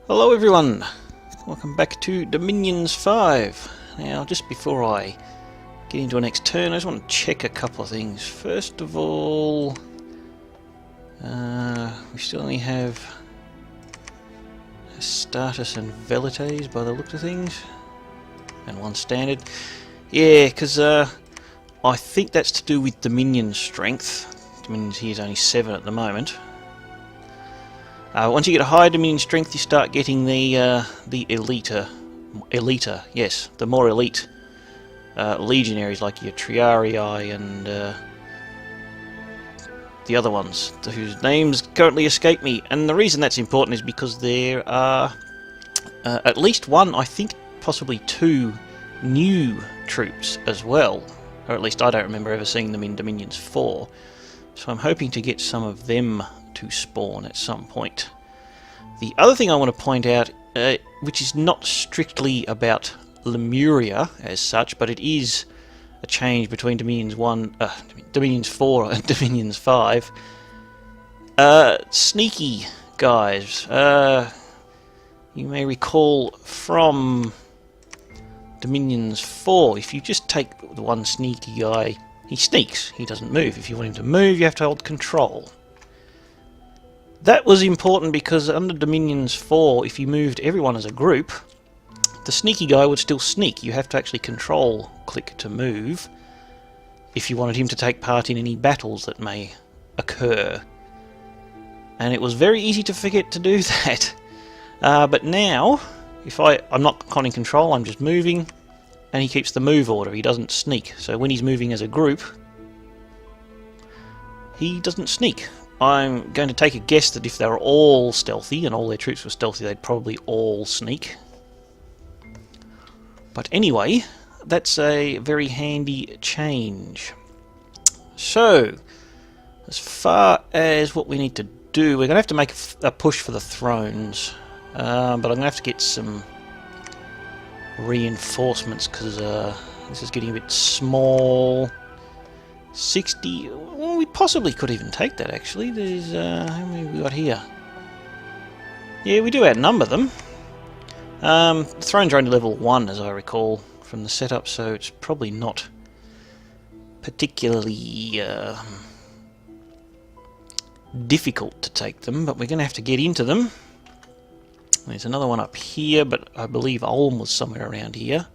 Hello everyone, welcome back to Dominions 5. Now just before I get into our next turn, I just want to check a couple of things. First of all, we still only have Status and Velites by the look of things, and one standard. Yeah, because I think that's to do with Dominion strength. Dominion's here is only 7 at the moment. Once you get a higher Dominion strength, you start getting the elita, yes, the more elite legionaries like your Triarii and the other ones, whose names currently escape me. And the reason that's important is because there are at least one, I think possibly 2 new troops as well, or at least I don't remember ever seeing them in Dominions 4. So I'm hoping to get some of them to spawn at some point. The other thing I want to point out, which is not strictly about Lemuria as such, but it is a change between Dominions 4 and Dominions 5. Sneaky guys. You may recall from Dominions 4, if you just take the one sneaky guy, he sneaks, he doesn't move. If you want him to move, you have to hold control. That was important because under Dominions 4, if you moved everyone as a group, the sneaky guy would still sneak. You have to actually control click to move if you wanted him to take part in any battles that may occur. And it was very easy to forget to do that. But now, if I'm not conning control, I'm just moving, and he keeps the move order. He doesn't sneak. So when he's moving as a group, he doesn't sneak. I'm going to take a guess that if they were all stealthy, and all their troops were stealthy, they'd probably all sneak. But anyway, that's a very handy change. So, as far as what we need to do, we're going to have to make a push for the thrones. But I'm going to have to get some reinforcements because this is getting a bit small. 60, well, we possibly could even take that actually. There's, how many have we got here? Yeah, we do outnumber them. The thrones are only level 1 as I recall from the setup, so it's probably not particularly difficult to take them, but we're going to have to get into them. There's another one up here, but I believe Ulm was somewhere around here.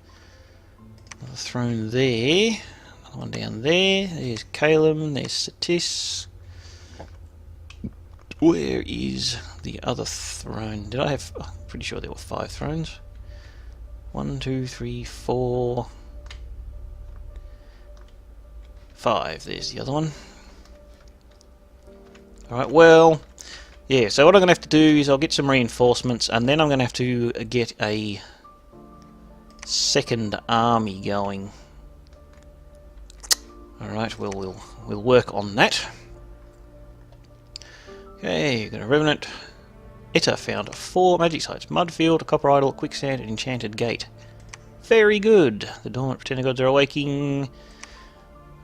Another throne there. Another one down there. There's Calum. There's Satis. Where is the other throne? Did I have... I'm pretty sure there were 5 thrones. 1, 2, 3, 4... 5. There's the other one. Alright, well... yeah, so what I'm going to have to do is I'll get some reinforcements, and then I'm going to have to get a second army going. Alright, well, we'll work on that. Okay, you're going to Revenant. Etta found 4 magic sites. Mudfield, a Copper Idol, Quicksand, and Enchanted Gate. Very good. The Dormant Pretender Gods are awaking.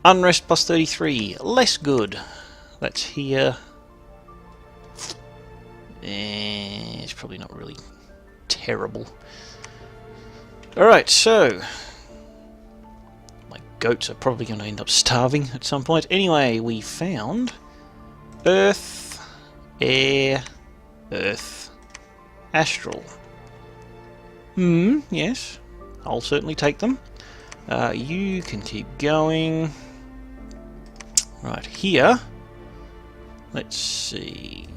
Unrest plus 33. Less good. That's here. It's probably not really terrible. Alright, so... my goats are probably going to end up starving at some point. Anyway, we found... Earth, Air, Earth, Astral. Yes. I'll certainly take them. You can keep going. Right, here. Let's see...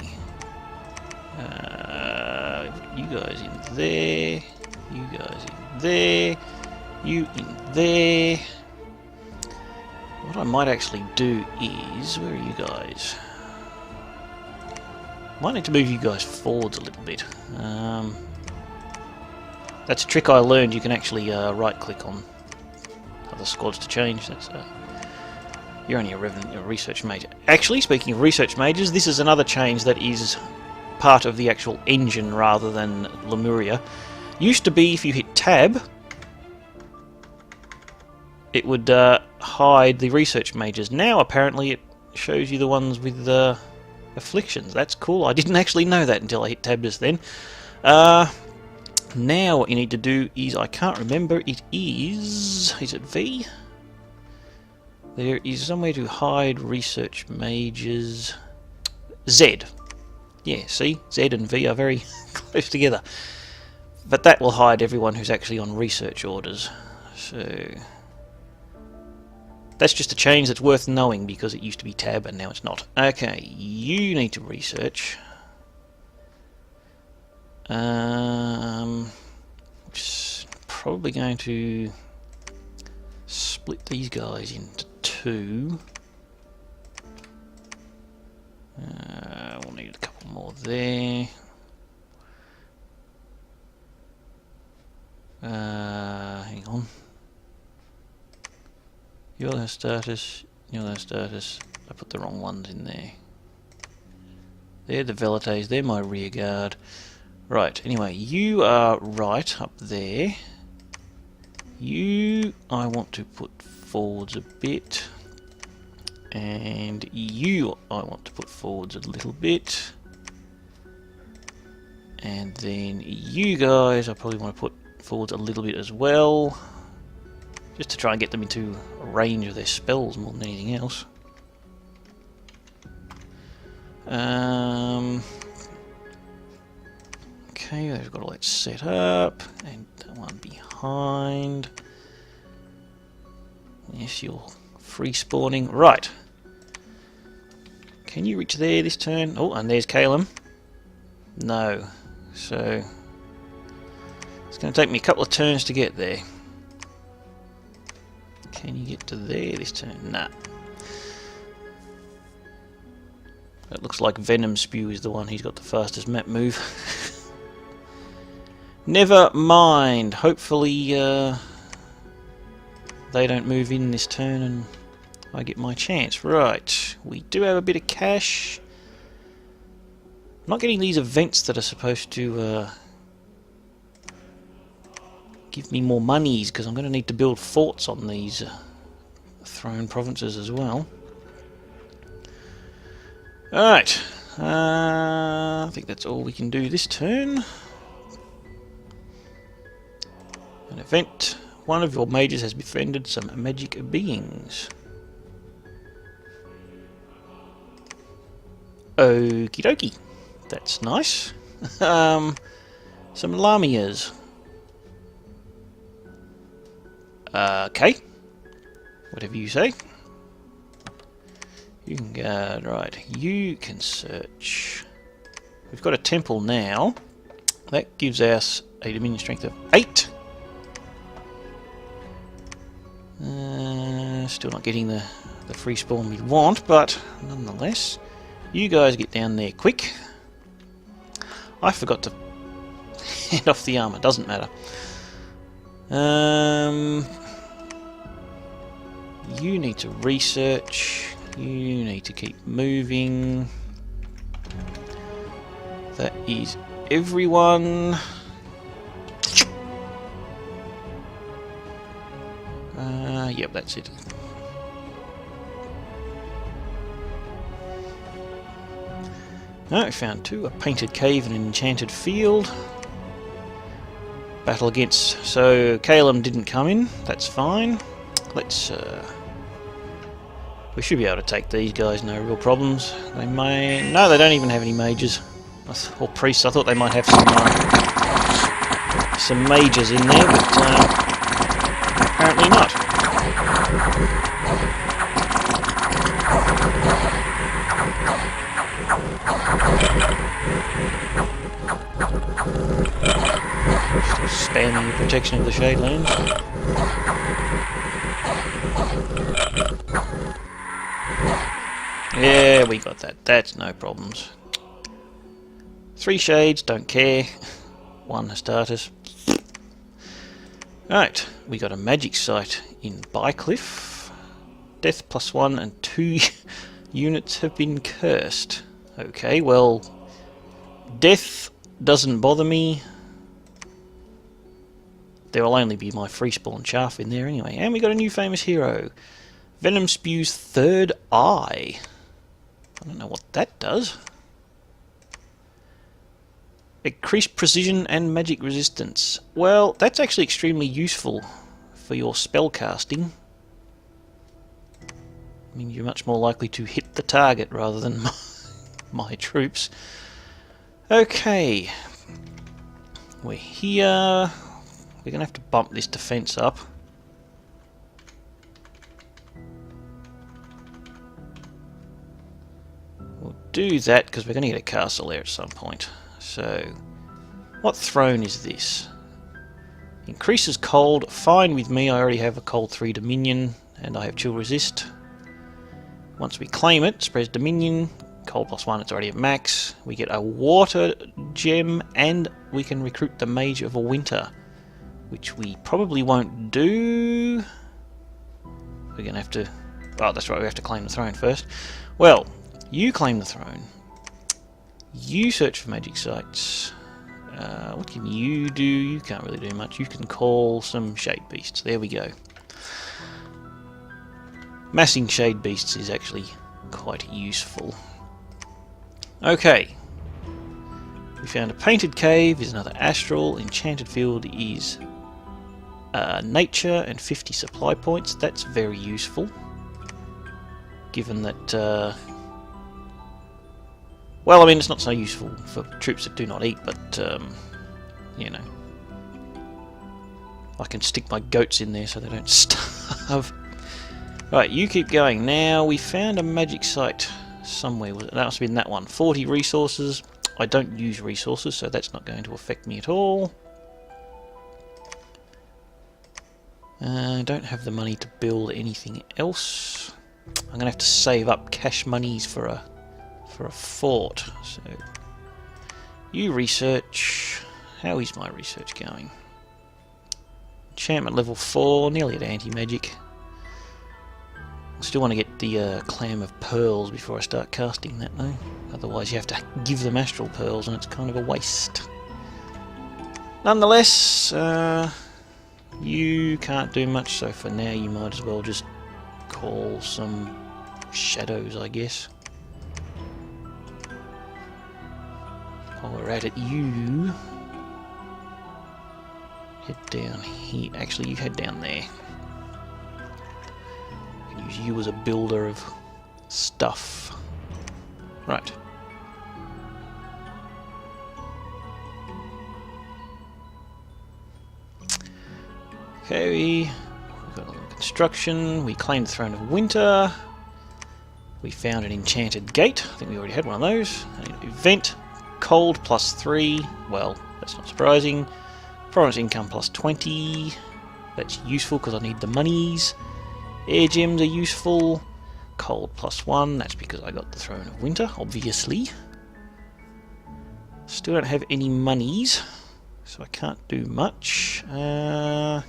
you guys in there, you guys in there, you in there. What I might actually do is, where are you guys? Might need to move you guys forwards a little bit. That's a trick I learned. You can actually right click on other squads to change. That's you're only a research major. Actually, speaking of research majors, this is another change that is part of the actual engine rather than Lemuria. Used to be if you hit tab, it would hide the research majors. Now apparently it shows you the ones with afflictions. That's cool. I didn't actually know that until I hit tab just then. Now what you need to do is, I can't remember, is it V? There is somewhere to hide research mages. Z. Yeah, see? Z and V are very close together. But that will hide everyone who's actually on research orders. So that's just a change that's worth knowing because it used to be tab and now it's not. Okay, you need to research. Just probably going to split these guys into two. We'll need a couple more there. Hang on. You're their status. You're their status. I put the wrong ones in there. They're the velites. They're my rear guard. Right. Anyway, you are right up there. You, I want to put forwards a bit. And you, I want to put forwards a little bit. And then you guys, I probably want to put forwards a little bit as well. Just to try and get them into range of their spells more than anything else. Okay, they've got all that set up. And that one behind. Yes, you're free spawning. Right. Can you reach there this turn? Oh, and there's Calum. No. So it's going to take me a couple of turns to get there. Can you get to there this turn? Nah. It looks like Venom Spew is the one. He's got the fastest map move. Never mind. Hopefully they don't move in this turn and I get my chance. Right. We do have a bit of cash. I'm not getting these events that are supposed to give me more monies because I'm going to need to build forts on these throne provinces as well. Alright, I think that's all we can do this turn. An event. One of your mages has befriended some magic beings. Okie dokie. That's nice. Some Lamias. Okay. Whatever you say. You can guard, right. You can search. We've got a temple now. That gives us a dominion strength of 8. Still not getting the free spawn we want, but nonetheless. You guys get down there quick. I forgot to hand off the armor, doesn't matter. You need to research. You need to keep moving. That is everyone. Yep, that's it. No, we found 2, a painted cave and an enchanted field. Battle against... So, Calum didn't come in, that's fine. Let's... we should be able to take these guys, no real problems. They may... No, they don't even have any mages. Or priests, I thought they might have some mages in there, but apparently not. Spamming the protection of the Shadelands. Yeah, we got that. That's no problems. 3 shades, don't care. 1 Astartes. Right, we got a magic site in Bycliffe. Death +1 and 2 units have been cursed. Okay, well, death doesn't bother me. There will only be my free spawn chaff in there anyway. And we got a new famous hero. Venom Spew's third eye. I don't know what that does. Increased precision and magic resistance. Well, that's actually extremely useful for your spell casting. I mean, you're much more likely to hit the target rather than my troops. Okay. We're here. We're going to have to bump this defense up. We'll do that because we're going to get a castle there at some point. So, what throne is this? Increases cold. Fine with me. I already have a cold 3 dominion and I have chill resist. Once we claim it, spreads dominion. Cold +1, it's already at max. We get a water gem and we can recruit the Mage of Winter, which we probably won't do. We're going to have to... Oh, that's right, we have to claim the throne first. Well, you claim the throne. You search for magic sites. What can you do? You can't really do much. You can call some shade beasts. There we go. Massing shade beasts is actually quite useful. Okay. We found a painted cave is another astral. Enchanted field is nature and 50 supply points. That's very useful. Given that... well, I mean, it's not so useful for troops that do not eat, but, you know. I can stick my goats in there so they don't starve. Right, you keep going. Now, we found a magic site somewhere. That must have been that one. 40 resources. I don't use resources, so that's not going to affect me at all. I don't have the money to build anything else. I'm going to have to save up cash monies for a fort. So, you research. How is my research going? Enchantment level 4, nearly at anti-magic. I still want to get the clam of pearls before I start casting that though. Otherwise you have to give them astral pearls and it's kind of a waste. Nonetheless, you can't do much, so for now you might as well just call some shadows, I guess. While we're at it, you head down here. Actually, you head down there. Use you as a builder of stuff. Right. Okay, we've got a little construction. We claimed the Throne of Winter. We found an enchanted gate. I think we already had one of those. An event. Cold +3. Well, that's not surprising. Province income +20. That's useful because I need the monies. Air gems are useful. Cold +1, that's because I got the Throne of Winter, obviously. Still don't have any monies, so I can't do much. What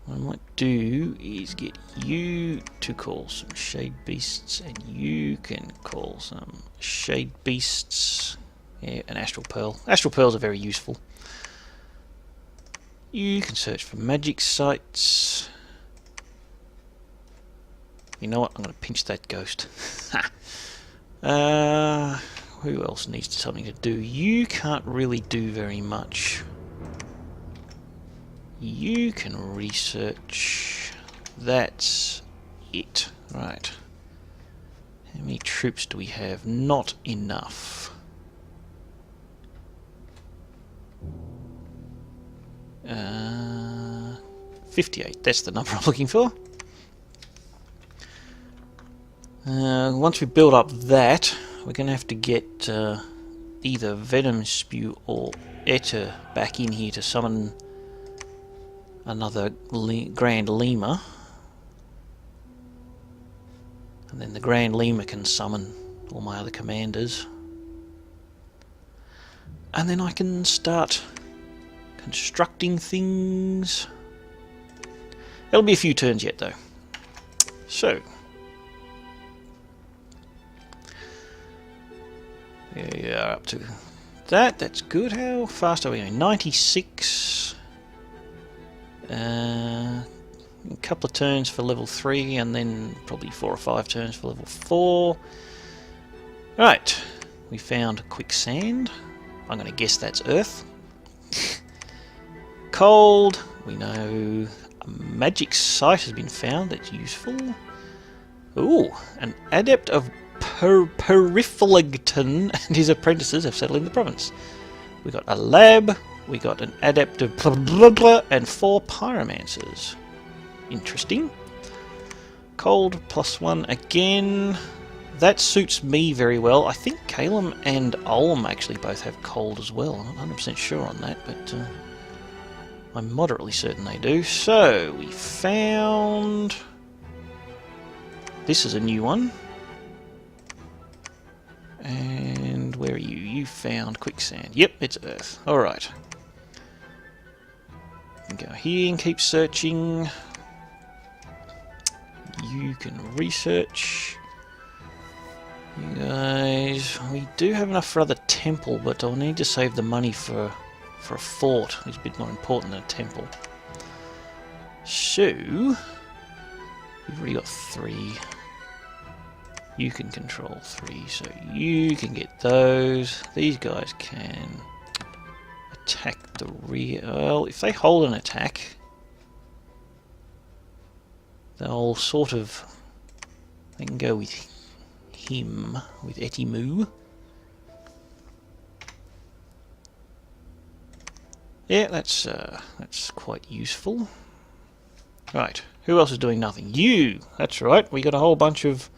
I might do is get you to call some shade beasts, and you can call some shade beasts. Yeah, an astral pearl. Astral pearls are very useful. You can search for magic sites. You know what? I'm going to pinch that ghost. Who else needs something to do? You can't really do very much. You can research. That's it. Right. How many troops do we have? Not enough. 58, that's the number I'm looking for. Once we build up that, we're going to have to get either Venom Spew or Etta back in here to summon another Grand Lemur. And then the Grand Lemur can summon all my other commanders. And then I can start constructing things. It'll be a few turns yet though. So, there we are up to that. That's good. How fast are we going? 96. A couple of turns for level 3 and then probably 4 or 5 turns for level 4. Right, we found quicksand. I'm going to guess that's earth. Cold, we know a magic site has been found that's useful. Ooh, an adept of Peripheligton and his apprentices have settled in the province. We got a lab, we got an adept of blah, blah, blah, and 4 pyromancers. Interesting. Cold +1 again. That suits me very well. I think Calum and Olm actually both have cold as well. I'm not 100% sure on that, but I'm moderately certain they do. So, we found... This is a new one. And where are you? You found quicksand. Yep, it's earth. Alright. Go here and keep searching. You can research. You guys, we do have enough for another temple, but I'll need to save the money for a fort. It's a bit more important than a temple. So, you've already got 3. You can control 3, so you can get those. These guys can attack the rear. Well, if they hold an attack, they'll sort of... They can go with him, with Etimu. Yeah, that's quite useful. Right, who else is doing nothing? You! That's right, we got a whole bunch of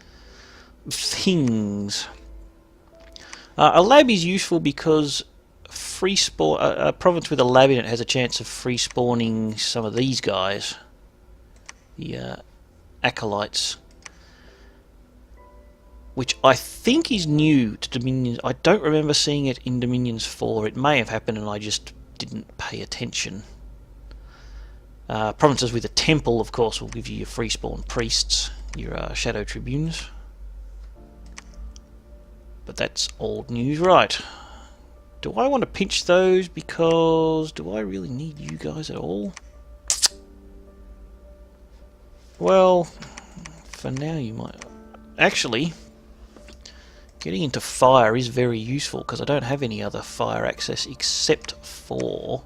things. A lab is useful because free spawn a province with a lab in it has a chance of free spawning some of these guys, the acolytes, which I think is new to Dominions. I don't remember seeing it in Dominions 4. It may have happened and I just didn't pay attention. Provinces with a temple, of course, will give you your free spawn priests, your shadow tribunes. But that's old news. Right. Do I want to pinch those? Because do I really need you guys at all? Well, for now you might. Actually, getting into fire is very useful because I don't have any other fire access except for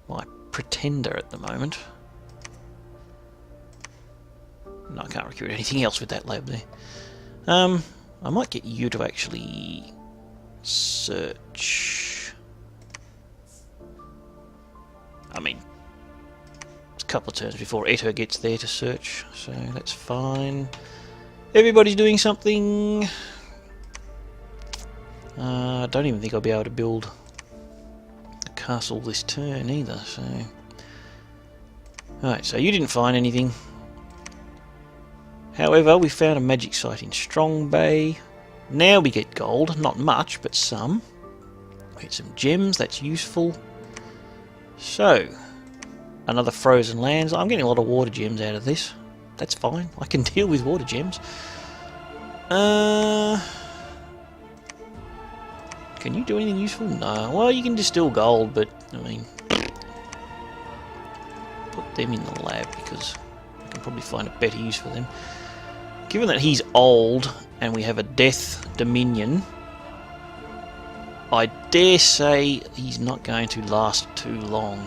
my pretender at the moment. No, I can't recruit anything else with that lab there. I might get you to actually search. I mean, it's a couple of turns before Eto gets there to search, so that's fine. Everybody's doing something. I don't even think I'll be able to build a castle this turn either, so... Alright, so you didn't find anything. However, we found a magic site in Strong Bay. Now we get gold, not much, but some. We get some gems, that's useful. So, another frozen lands. I'm getting a lot of water gems out of this. That's fine, I can deal with water gems. Can you do anything useful? No. Well, you can distill gold, but, I mean... Put them in the lab, because I can probably find a better use for them. Given that he's old and we have a death dominion, I dare say he's not going to last too long.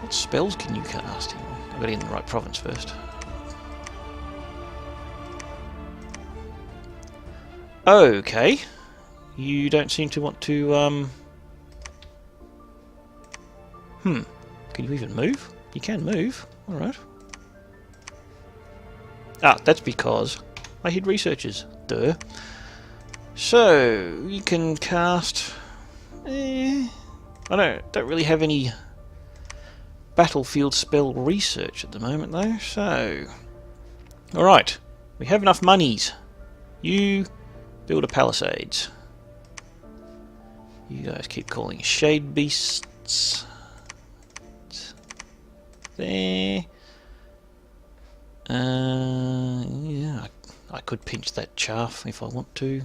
What spells can you cast? I've got to get in the right province first. Okay. You don't seem to want to, Can you even move? You can move. Alright. Ah, that's because I hid researchers. Duh. So, you can cast... I don't really have any battlefield spell research at the moment, though, so... Alright. We have enough monies. You build a palisades. You guys keep calling shade beasts. There. Yeah, I could pinch that chaff if I want to.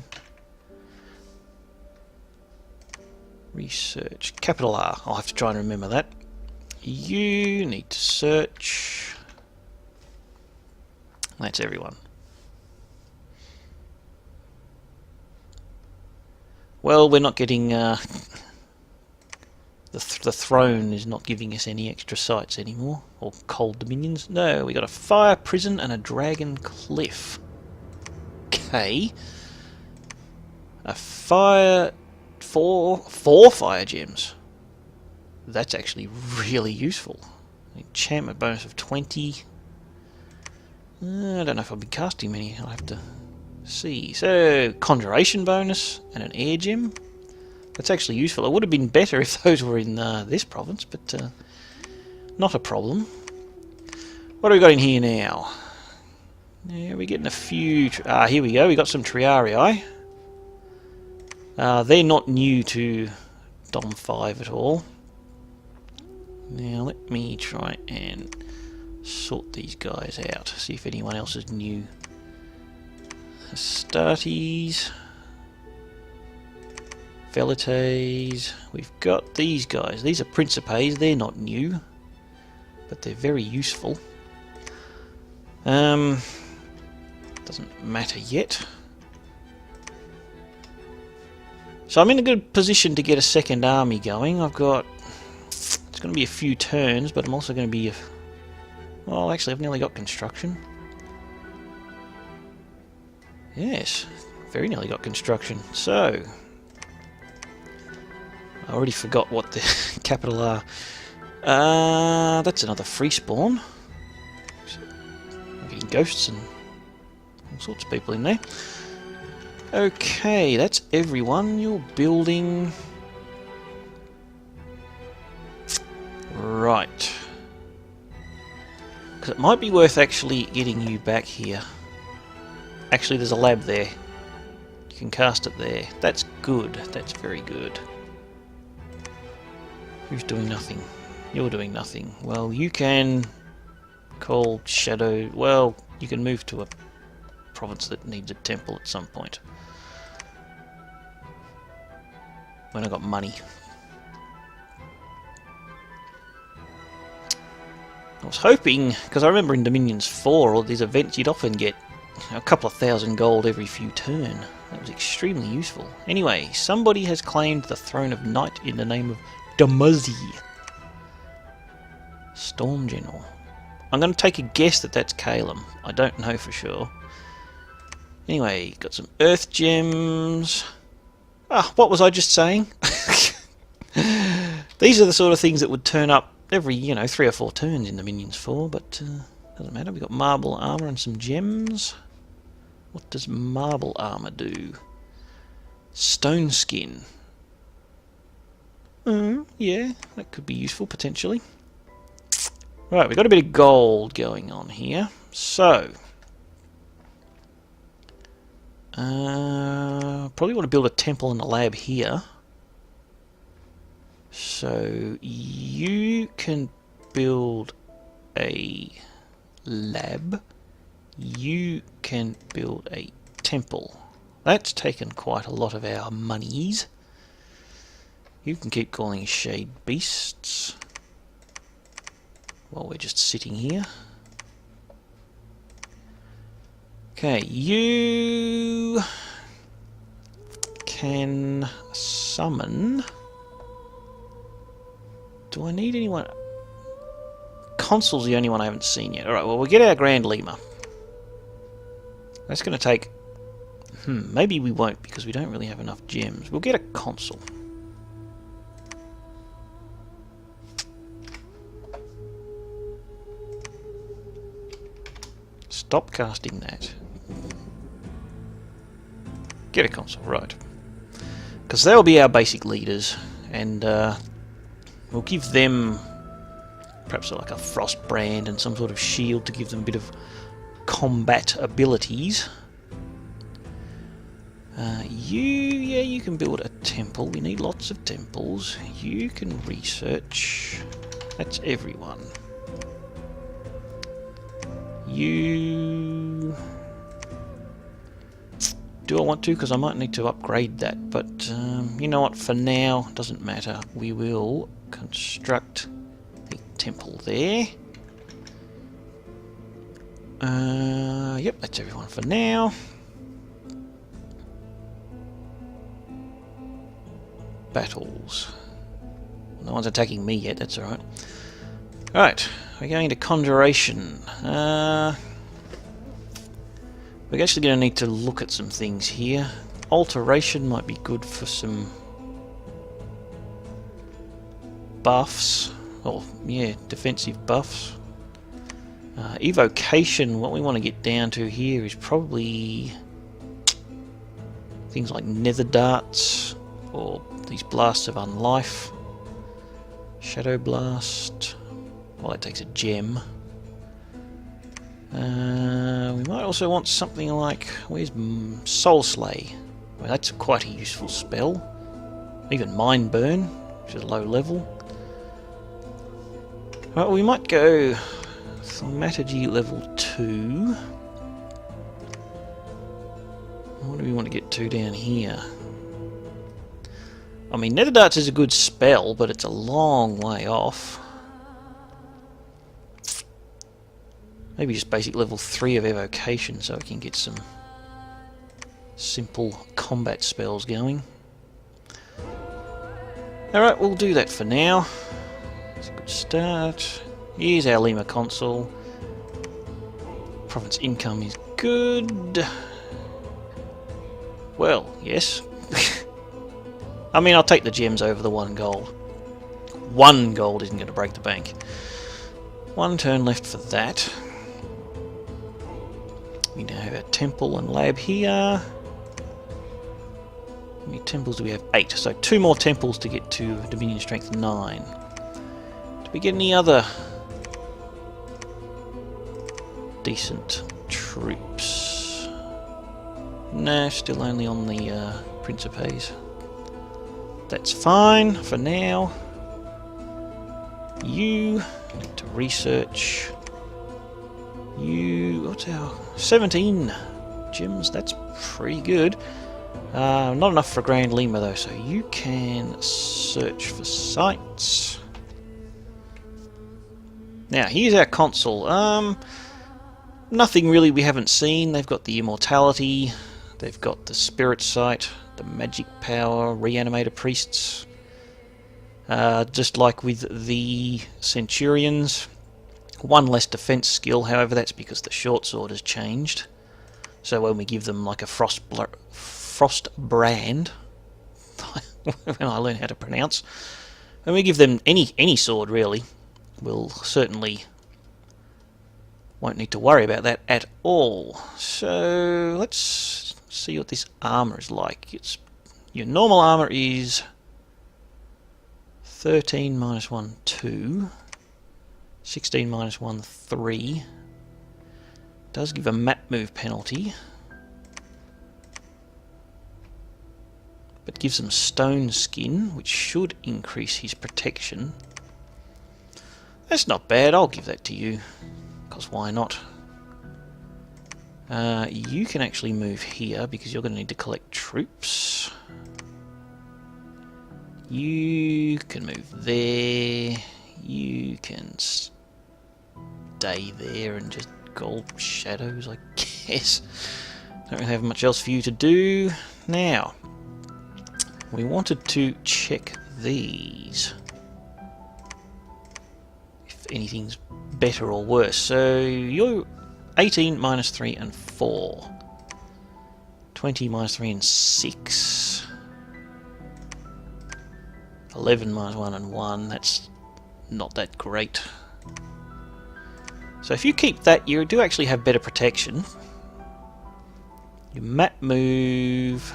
Research. Capital R. I'll have to try and remember that. You need to search. That's everyone. Well, we're not getting... the throne is not giving us any extra sites anymore. Or cold dominions. No, we got a fire prison and a dragon cliff. Okay. A fire... Four fire gems. That's actually really useful. Enchantment bonus of 20. I don't know if I'll be casting many. I'll have to see. So, conjuration bonus and an air gem. That's actually useful. It would have been better if those were in this province, but not a problem. What have we got in here now? Yeah, we're getting a few... here we go. We got some Triarii. They're not new to Dom 5 at all. Now let me try and sort these guys out, see if anyone else is new. Astartes, Velites, we've got these guys. These are Principes, they're not new, but they're very useful. Doesn't matter yet. So I'm in a good position to get a second army going. I've got... It's going to be a few turns, but I'm also going to be... Well, actually, I've nearly got construction. Yes, very nearly got construction. So... I already forgot what the capital are. That's another free spawn. I'm getting ghosts and all sorts of people in there. Okay, that's everyone. You're building... Right. Because it might be worth actually getting you back here. Actually, there's a lab there. You can cast it there. That's good. That's very good. Who's doing nothing? You're doing nothing. Well, you can call Shadow... Well, you can move to a province that needs a temple at some point. When I got money. I was hoping, because I remember in Dominions 4, all these events, you'd often get a couple of thousand gold every few turn. That was extremely useful. Anyway, somebody has claimed the throne of Knight in the name of Dumuzi. Storm General. I'm going to take a guess that that's Calum. I don't know for sure. Anyway, got some Earth Gems. Ah, what was I just saying? These are the sort of things that would turn up every, 3 or 4 turns in Dominions 4, but doesn't matter. We've got marble armor and some gems. What does marble armor do? Stone skin. Yeah, that could be useful potentially. Right, we've got a bit of gold going on here. So, probably want to build a temple and a lab here. So you can build a lab. You can build a temple. That's taken quite a lot of our monies. You can keep calling shade beasts while we're just sitting here. Okay, you can summon... Do I need anyone? Consul's the only one I haven't seen yet. Alright, well, we'll get our Grand Lemur. That's going to take... maybe we won't because we don't really have enough gems. We'll get a Consul. Stop casting that. Get a Consul, right. Because they'll be our basic leaders. And we'll give them perhaps like a frost brand and some sort of shield to give them a bit of combat abilities. You can build a temple. We need lots of temples. You can research. That's everyone. You... Do I want to? Because I might need to upgrade that. But you know what? For now, it doesn't matter. We will construct a temple there. Yep, that's everyone for now. Battles. No one's attacking me yet, that's alright. Alright, we're going to Conjuration. We're actually going to need to look at some things here. Alteration might be good for some buffs. Or, yeah, defensive buffs. Evocation, what we want to get down to here is probably things like nether darts or these blasts of unlife. Shadow blast. Well, that takes a gem. We might also want something like, where's Soul Slay? Well, that's quite a useful spell. Even Mind Burn, which is low level. Well, we might go Thaumaturgy level 2. What do we want to get to down here? I mean, Nether Darts is a good spell, but it's a long way off. Maybe just basic level 3 of Evocation so we can get some simple combat spells going. Alright, we'll do that for now. It's a good start. Here's our Lima console. Province income is good. Well, yes. I mean, I'll take the gems over the 1 gold. 1 gold isn't going to break the bank. 1 turn left for that. We now have our temple and lab here. How many temples do we have? 8. So 2 more temples to get to Dominion Strength 9. Do we get any other decent troops? No, still only on the Principes. That's fine for now. You need to research. You, what's our 17 gems? That's pretty good. Not enough for Grand Lima though, so you can search for sites. Now here's our console. Nothing really we haven't seen. They've got the immortality, they've got the spirit sight, the magic power, reanimator priests. Just like with the Centurions, 1 less defense skill, however that's because the short sword has changed. So when we give them like a frost brand, when I learn how to pronounce, when we give them any sword really, we'll certainly won't need to worry about that at all. So let's see what this armor is like. Your normal armor is 13 minus 1, 2. 16 minus 1, 3. Does give a map move penalty. But gives him stone skin, which should increase his protection. That's not bad, I'll give that to you. Because why not? You can actually move here because you're going to need to collect troops. You can move there. You can stay there and just gold shadows, I guess. Don't really have much else for you to do. Now, we wanted to check these. If anything's better or worse. So, you're 18 minus 3 and 4. 20 minus 3 and 6. 11 minus 1 and 1. That's not that great. So if you keep that, you do actually have better protection. Your map move.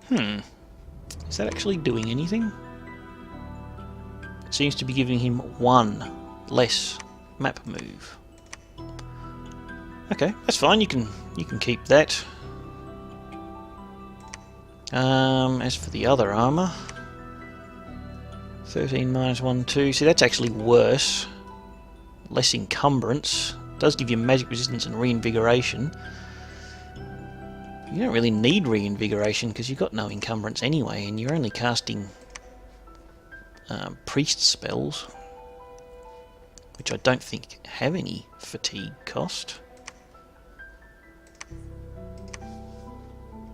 Is that actually doing anything? It seems to be giving him 1 less map move. Okay, that's fine. You can keep that. As for the other armor, 13 minus 1, 2. See, that's actually worse. Less encumbrance. Does give you magic resistance and reinvigoration. You don't really need reinvigoration because you've got no encumbrance anyway, and you're only casting priest spells, which I don't think have any fatigue cost.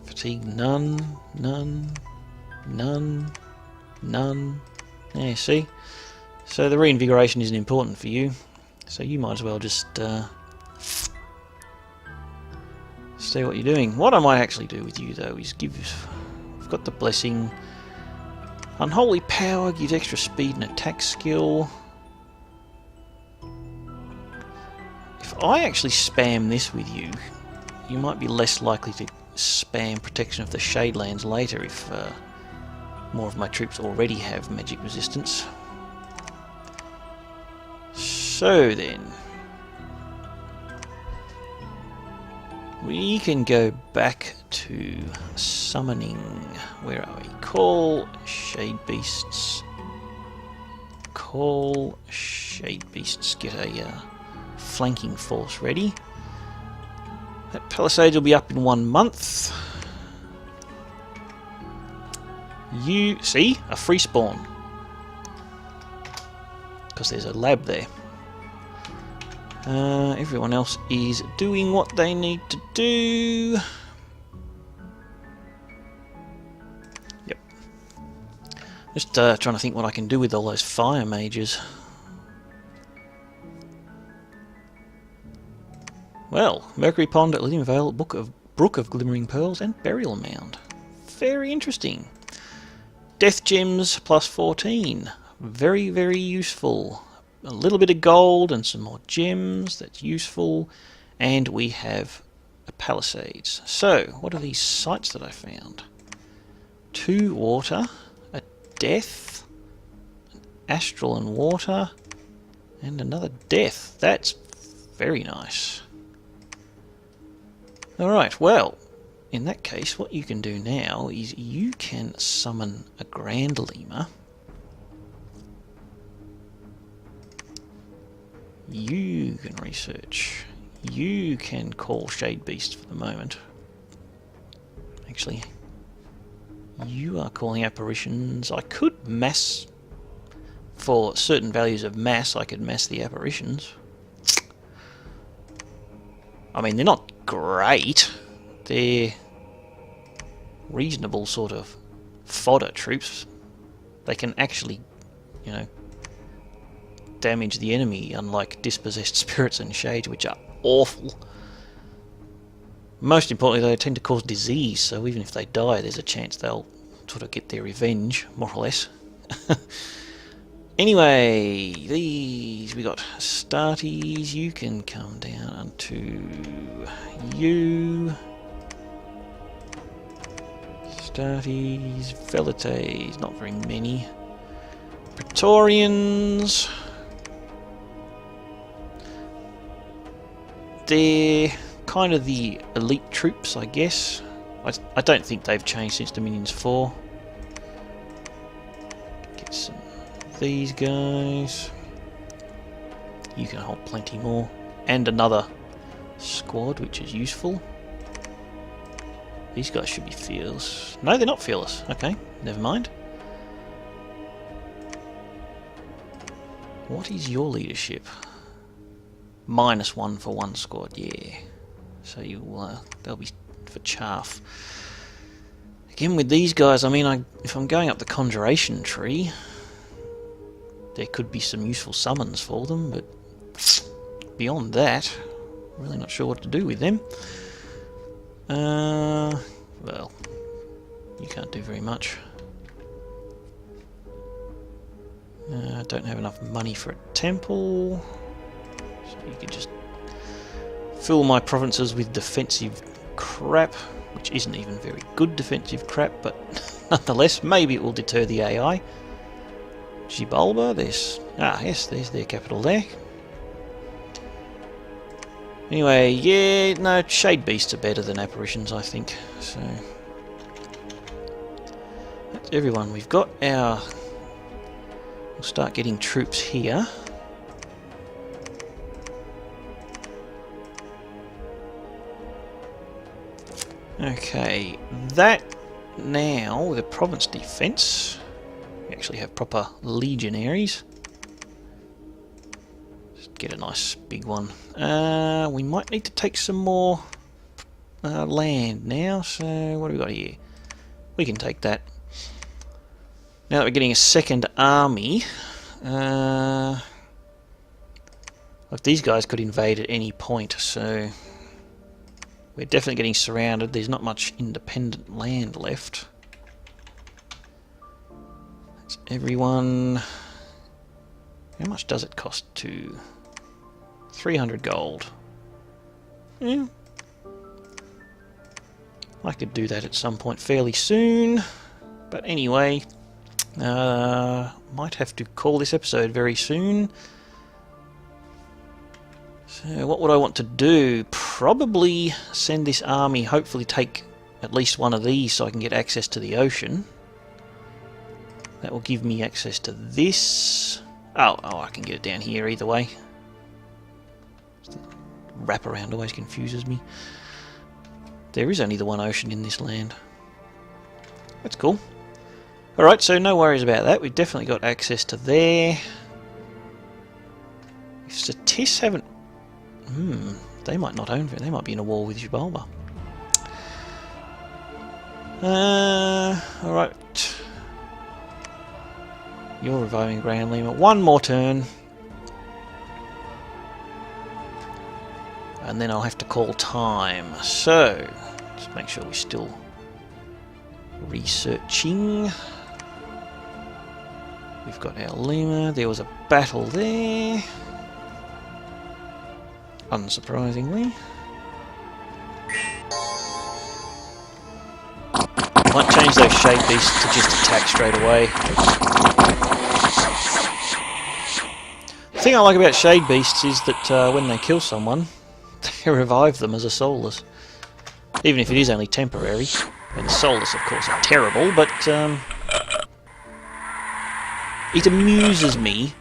Fatigue, none. Yeah, see? So the reinvigoration isn't important for you, so you might as well just stay what you're doing. What I might actually do with you, though, is I've got the blessing. Unholy power gives extra speed and attack skill. If I actually spam this with you, you might be less likely to spam protection of the Shadelands later if more of my troops already have magic resistance. So then, we can go back to summoning. Where are we? Call Shade Beasts. Call Shade Beasts. Get a flanking force ready. That Palisades will be up in 1 month. You see a free spawn because there's a lab there. Everyone else is doing what they need to do. Yep. Just trying to think what I can do with all those fire mages. Well, Mercury Pond at Lydian Vale, Brook of Glimmering Pearls, and Burial Mound. Very interesting. Death Gems plus 14. Very, very useful. A little bit of gold and some more gems. That's useful. And we have a Palisades. So, what are these sites that I found? 2 water, a death, an astral and water, and another death. That's very nice. Alright, well, in that case, what you can do now is you can summon a Grand Lemur. You can research. You can call Shade Beast for the moment. Actually, you are calling apparitions. I could mass, for certain values of mass, I could mass the apparitions. I mean, they're not great. They're reasonable sort of fodder troops. They can actually, you know, damage the enemy, unlike dispossessed spirits and shades, which are awful. Most importantly, they tend to cause disease, so even if they die, there's a chance they'll sort of get their revenge, more or less. Anyway, these we got Astartes. You can come down to you. Astartes, Velites, not very many. Praetorians. They're kind of the elite troops, I guess. I don't think they've changed since Dominions 4. Get some of these guys. You can hold plenty more. And another squad, which is useful. These guys should be fearless. No, they're not fearless. Okay, never mind. What is your leadership? -1 for 1 squad, yeah. So they'll be for chaff. Again, with these guys, I mean, if I'm going up the conjuration tree, there could be some useful summons for them, but beyond that, I'm really not sure what to do with them. Well, you can't do very much. I don't have enough money for a temple, so you could just fill my provinces with defensive crap, which isn't even very good defensive crap, but nonetheless, maybe it will deter the AI. Gibalba, yes, there's their capital there. Anyway, yeah, no, Shade Beasts are better than Apparitions, I think, so that's everyone. We've got our... We'll start getting troops here. Okay, that now, the province defense, We actually have proper legionaries. Just get a nice big one. We might need to take some more land now, so what do we got here? We can take that. Now that we're getting a second army, look, these guys could invade at any point, so we're definitely getting surrounded. There's not much independent land left. That's everyone. How much does it cost to... 300 gold. Yeah. I could do that at some point fairly soon. But anyway, might have to call this episode very soon. So what would I want to do? Probably send this army, hopefully take at least one of these so I can get access to the ocean. That will give me access to this. Oh, I can get it down here either way. Wraparound always confuses me. There is only the one ocean in this land. That's cool. Alright, so no worries about that. We've definitely got access to there. If Satis haven't... they might not own it. They might be in a war with Xibalba. Alright. You're reviving Grand Lima. One more turn. And then I'll have to call time. So, let's make sure we're still researching. We've got our Lima. There was a battle there. Unsurprisingly. Might change those shade beasts to just attack straight away. The thing I like about shade beasts is that when they kill someone, they revive them as a soulless. Even if it is only temporary. And the soulless, of course, are terrible, but it amuses me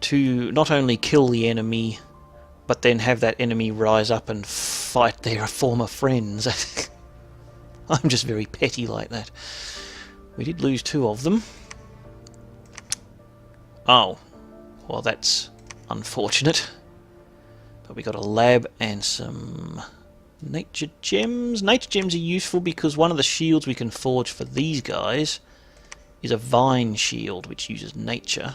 to not only kill the enemy, but then have that enemy rise up and fight their former friends. I'm just very petty like that. We did lose 2 of them. Oh, well that's unfortunate. But we got a lab and some nature gems. Nature gems are useful because one of the shields we can forge for these guys is a vine shield which uses nature.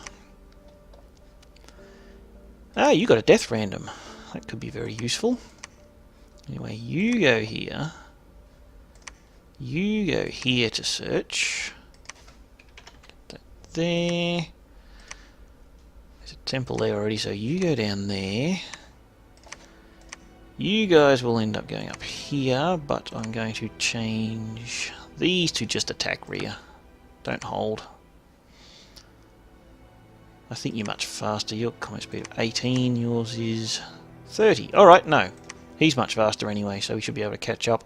Ah, you got a death random. That could be very useful. Anyway, you go here. You go here to search. Get that there. There's a temple there already, so you go down there. You guys will end up going up here, but I'm going to change these to just attack rear. Don't hold. I think you're much faster. Your combat speed of 18, yours is 30. Alright, no. He's much faster anyway, so we should be able to catch up.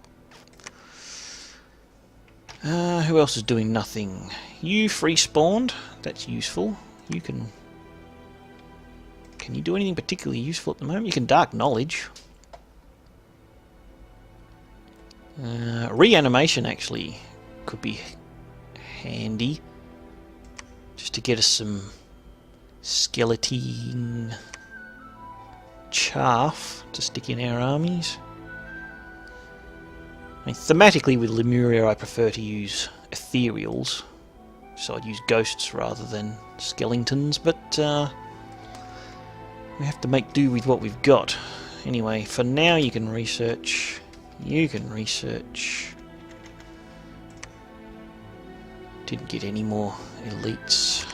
Who else is doing nothing? You free spawned. That's useful. You can... Can you do anything particularly useful at the moment? You can dark knowledge. Reanimation actually could be handy. Just to get us some skeleton chaff to stick in our armies. I mean, thematically with Lemuria I prefer to use ethereals, so I'd use ghosts rather than skeletons, but we have to make do with what we've got. Anyway, for now you can research. You can research. Didn't get any more elites.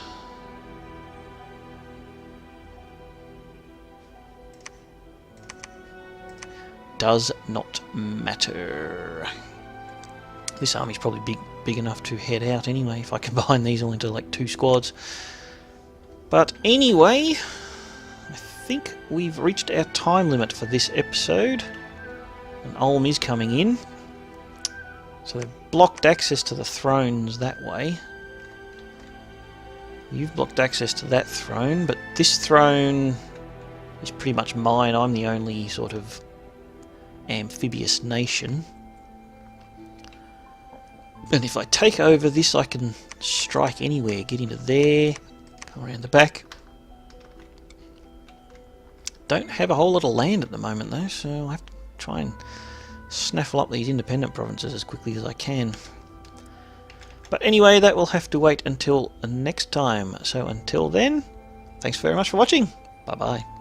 Does not matter. This army's probably big enough to head out anyway if I combine these all into like 2 squads. But anyway, I think we've reached our time limit for this episode. And Ulm is coming in. So they've blocked access to the thrones that way. You've blocked access to that throne, but this throne is pretty much mine. I'm the only sort of amphibious nation. And if I take over this, I can strike anywhere, get into there, come around the back. Don't have a whole lot of land at the moment though, so I'll have to try and snaffle up these independent provinces as quickly as I can. But anyway, that will have to wait until next time. So until then, thanks very much for watching. Bye bye.